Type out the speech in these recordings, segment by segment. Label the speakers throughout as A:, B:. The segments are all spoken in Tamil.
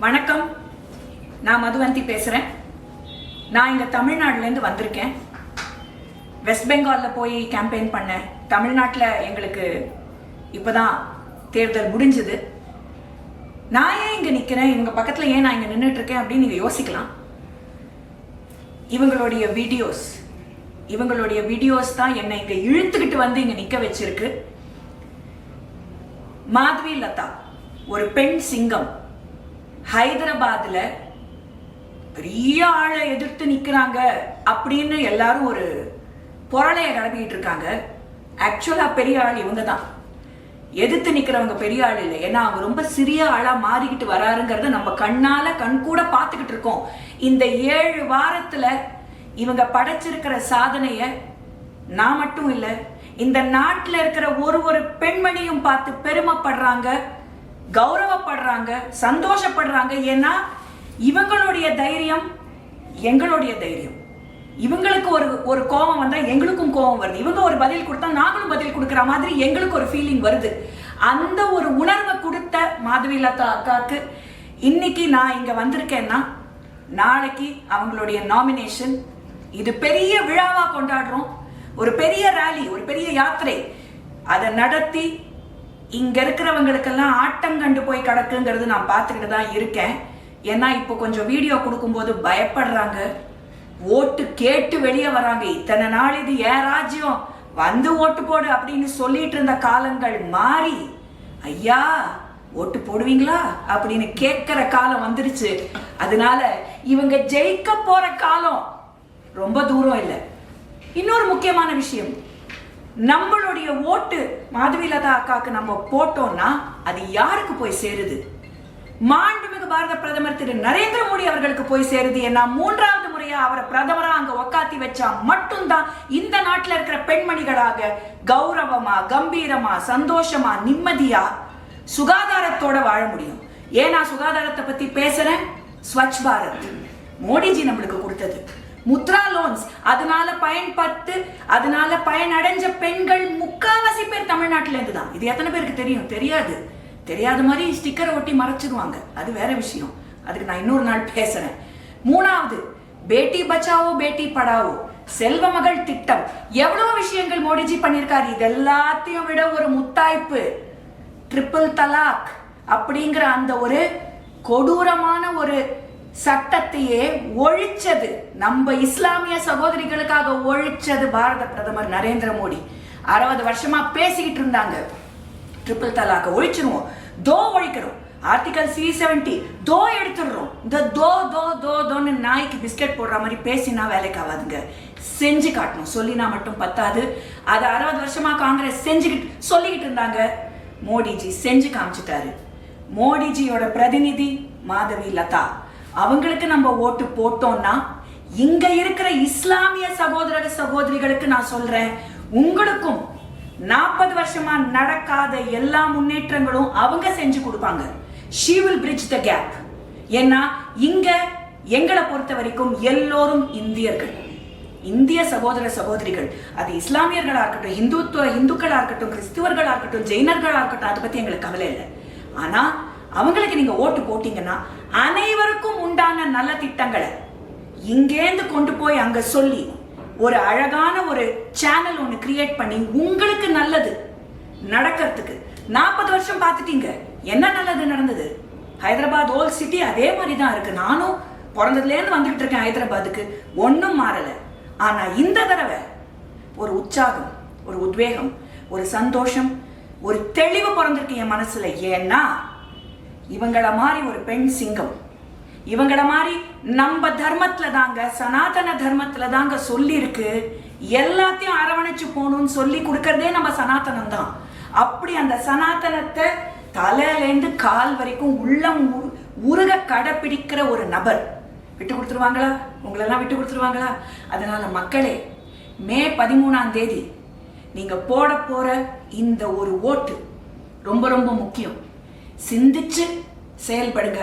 A: வணக்கம், நான் மதுவந்தி பேசுகிறேன். நான் இங்கே தமிழ்நாட்டிலேருந்து வந்திருக்கேன். வெஸ்ட் பெங்காலில் போய் கேம்பெயின் பண்ணேன். தமிழ்நாட்டில் எங்களுக்கு இப்போ தான் தேர்தல் முடிஞ்சுது. நான் ஏன் இங்கே நிற்கிறேன், இவங்க பக்கத்தில் ஏன் நான் இங்கே நின்றுட்டுருக்கேன் அப்படின்னு நீங்கள் யோசிக்கலாம். இவங்களுடைய வீடியோஸ் தான் என்னை இங்கே இழுத்துக்கிட்டு வந்து இங்கே நிற்க வச்சிருக்கு. மாதவி லதா ஒரு பெண் சிங்கம், ஹைதராபாத்ல பெரிய ஆளை எதிர்த்து நிக்கிறாங்க அப்படின்னு எல்லாரும் ஒரு பொருளைய கிளப்பிக்கிட்டு இருக்காங்க. ஆக்சுவலா பெரிய ஆள் இவங்க தான். எதிர்த்து நிக்கிறவங்க பெரிய ஆள் இல்லை, ஏன்னா அவங்க ரொம்ப சிறிய ஆளா மாறிக்கிட்டு வராருங்கிறத நம்ம கண் கூட பார்த்துக்கிட்டு இருக்கோம். இந்த 7 வாரத்துல இவங்க படைச்சிருக்கிற சாதனைய நான் மட்டும் இல்லை, இந்த நாட்டில் இருக்கிற ஒரு பெண்மணியும் பார்த்து பெருமைப்படுறாங்க, கௌரவப்படுறாங்க, சந்தோஷப்படுறாங்க. ஏன்னா இவங்களுடைய தைரியம் எங்களுடைய தைரியம். இவங்களுக்கு ஒரு கோபம் வந்தா எங்களுக்கும் கோபம் வருது, இவங்க ஒரு பதில் கொடுத்தா நாங்களும் பதில் கொடுக்கிற மாதிரி எங்களுக்கு ஒரு ஃபீலிங் வருது. அந்த ஒரு உணர்வை கொடுத்த மாதவி லதா அக்காக்கு இன்னைக்கு நான் இங்க வந்திருக்கேன்னா, நாளைக்கு அவங்களுடைய நாமினேஷன். இது பெரிய விழாவா கொண்டாடுறோம். ஒரு பெரிய ரேலி, ஒரு பெரிய யாத்திரை அதை நடத்தி இங்க இருக்கிறவங்களுக்கெல்லாம் ஆட்டம் கண்டு போய் கிடக்குங்கிறது நான் பார்த்துக்கிட்டு தான் இருக்கேன். ஏன்னா இப்போ கொஞ்சம் வீடியோ கொடுக்கும்போது பயப்படுறாங்க, ஓட்டு கேட்டு வெளியே வராங்க. இத்தனை நாள் இது ஏன் ராஜ்யம், வந்து ஓட்டு போடு அப்படின்னு சொல்லிட்டு இருந்த காலங்கள் மாறி, ஐயா ஓட்டு போடுவீங்களா அப்படின்னு கேட்கிற காலம் வந்துருச்சு. அதனால இவங்க ஜெயிக்க போற காலம் ரொம்ப தூரம் இல்லை. இன்னொரு முக்கியமான விஷயம், நம்மளுடைய ஓட்டு மாதவி லதா அக்காக்கு நம்ம போட்டோம்னா அது யாருக்கு போய் சேருது? மாண்புமிகு பாரத பிரதமர் திரு நரேந்திர மோடி அவர்களுக்கு போய் சேருது. ஏன்னா 3வது முறையா அவரை பிரதமரா அங்க உக்காத்தி வச்சா மட்டும்தான் இந்த நாட்டில் இருக்கிற பெண்மணிகளாக கௌரவமா, கம்பீரமா, சந்தோஷமா, நிம்மதியா, சுகாதாரத்தோட வாழ முடியும். ஏன் நான் சுகாதாரத்தை பத்தி பேசுறேன்? ஸ்வச் பாரத் மோடிஜி நம்மளுக்கு கொடுத்தது. முத்ரா லோன்ஸ், அதனால பயனடைஞ்ச பெண்கள் முக்காவாசி பேர் தமிழ்நாட்டில இருந்து தான். இது எத்தனை பேருக்கு தெரியும்? தெரியாத மாதிரி ஸ்டிக்கரை ஒட்டி மறைச்சிருவாங்க, அது வேற விஷயம். அதுக்கு நான் இன்னொரு நாள் பேசுறேன். 3வது பேட்டி பச்சாவோ பேட்டி படாவோ, செல்வ மகள் திட்டம், எவ்வளவு விஷயங்கள் மோடிஜி பண்ணிருக்காரு. இது எல்லாத்தையும் விட ஒரு முத்தாய்ப்பு ட்ரிபிள் தலாக் அப்படிங்கிற அந்த ஒரு கொடூரமான ஒரு சட்டத்தையே ஒழிச்சது, நம்ம இஸ்லாமிய சகோதரிகளுக்காக ஒழிச்சது பாரத பிரதமர் நரேந்திர மோடி. 60 வருஷமா பேசிக்கிட்டு இருந்தாங்க, ட்ரிபிள் தலாக்க ஒழிச்சிருவோம், ஒழிக்கிறோம், ஆர்டிகல் 370 எடுத்துடுறோம். இந்த தோன்னு நாய்க்கு பிஸ்கெட் போடுற மாதிரி பேசினா வேலைக்கு ஆகாதுங்க, செஞ்சு காட்டணும். சொல்லினா மட்டும் பத்தாது. அது 60 வருஷமா காங்கிரஸ் சொல்லிக்கிட்டு இருந்தாங்க. மோடிஜி செஞ்சு காமிச்சிட்டாரு. மோடிஜியோட பிரதிநிதி மாதவி லதா, அவங்களுக்கு நம்ம ஓட்டு போட்டோம்னா இங்க இருக்கிற இஸ்லாமிய சகோதரிகளுக்கு நான் சொல்றேன், உங்களுக்கும் 40 வருஷமா நடக்காத எல்லா முன்னேற்றங்களும் அவங்க செஞ்சு கொடுப்பாங்க. she will bridge the gap. ஏன்னா இங்க எங்களை பொறுத்த வரைக்கும் எல்லோரும் இந்தியர்கள், இந்திய சகோதரிகள். அது இஸ்லாமியர்களா இருக்கட்டும், இந்துக்களா இருக்கட்டும், கிறிஸ்துவர்களா இருக்கட்டும், ஜெயினர்களா இருக்கட்டும், அதை பத்தி எங்களுக்கு கவலை இல்லை. ஆனா அவங்களுக்கு நீங்க ஓட்டு போட்டீங்கன்னா அனைவருக்கும் உண்டான நல்ல திட்டங்களை இங்கேந்து கொண்டு போய் அங்க சொல்லி ஒரு அழகான ஒரு சேனல் ஒன்று கிரியேட் பண்ணி உங்களுக்கு நல்லது நடக்கிறதுக்கு 40 வருஷம் பார்த்துட்டீங்க. என்ன நல்லது நடந்தது? ஹைதராபாத் ஓல்ட் சிட்டி அதே மாதிரி தான் இருக்கு. நானும் பிறந்ததுலேருந்து வந்துகிட்டு இருக்கேன் ஹைதராபாத்துக்கு, ஒன்றும் மாறல. ஆனா இந்த தடவை ஒரு உற்சாகம், ஒரு உத்வேகம், ஒரு சந்தோஷம், ஒரு தெளிவு பிறந்திருக்கு என் மனசுல. ஏன்னா இவங்கள மாதிரி ஒரு பெண் சிங்கம், இவங்கள மாதிரி நம்ம தர்மத்துல தாங்க, சனாதன தர்மத்துல தாங்க சொல்லி இருக்கு, எல்லாத்தையும் அரவணைச்சு போகணும்னு சொல்லி கொடுக்கறதே நம்ம சனாதனம் தான். அப்படி அந்த சனாதனத்தை தலையிலேருந்து கால் வரைக்கும் உள்ளம் உருக கடைப்பிடிக்கிற ஒரு நபர் விட்டு கொடுத்துருவாங்களா? உங்களெல்லாம் விட்டு கொடுத்துருவாங்களா? அதனால மக்களே, மே 13ஆம் தேதி நீங்க போட போற இந்த ஒரு ஓட்டு ரொம்ப ரொம்ப முக்கியம். சிந்திச்சு செயல்படுங்க,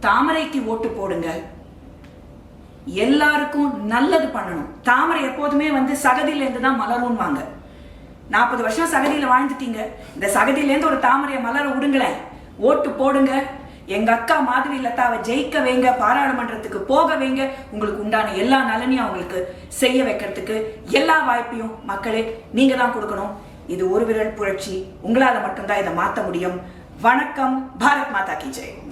A: தாமரைக்கு ஓட்டு போடுங்க, எல்லாருக்கும் நல்லது பண்ணணும். தாமரை எப்போதுமே சகதியிலேருந்து தான் மலரும்வாங்க. 40 வருஷம் சகதியில வாழ்ந்துட்டீங்க, இந்த சகதியிலேருந்து ஒரு தாமரையை மலர விடுங்களேன், ஓட்டு போடுங்க. எங்க அக்கா மாதவி லதாவை ஜெயிக்க வைங்க, பாராளுமன்றத்துக்கு போக வைங்க. உங்களுக்கு உண்டான எல்லா நலனையும் அவங்களுக்கு செய்ய வைக்கிறதுக்கு எல்லா வாய்ப்பையும் மக்களே நீங்க தான் கொடுக்கணும். இது ஒரு விரல் புரட்சி. உங்களால மட்டும்தான் இதை மாற்ற முடியும். வணக்கம். பாரத் மாதா கி ஜெய்.